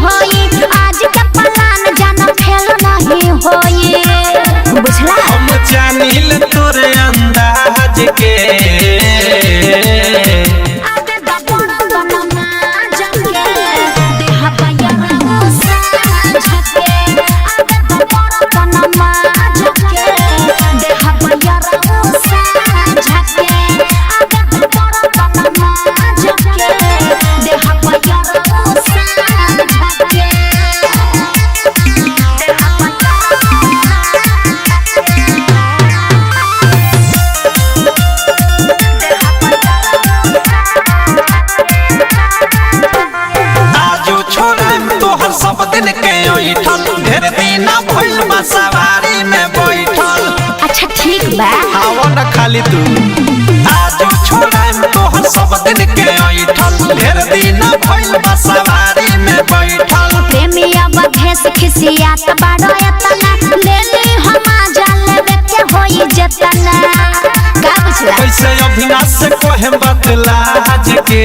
होई आज के प्लान जाना फेल नहीं होई बुझला हम जानिल तोरे अंदाज के आगे दबोड़ दनमा जके देह पाया झके आगे दबोड़ दनमा जके देह पाया झके आगे दबोड़ दनमा जके देह पाया झके सब दिन के ओइठल ढेर दिन भइल बा सवारी में बैठल। अच्छा ठीक बा आवा न खाली तू आज छोड़म तोहर सब दिन के ओइठल ढेर दिन भइल बा सवारी में बैठल। प्रेमिया बधेस खिसियात बाड़ो एतना ले ली हम जाले के होई जतना का बुझला कैसे अभिनाश से कोहे बदला आज के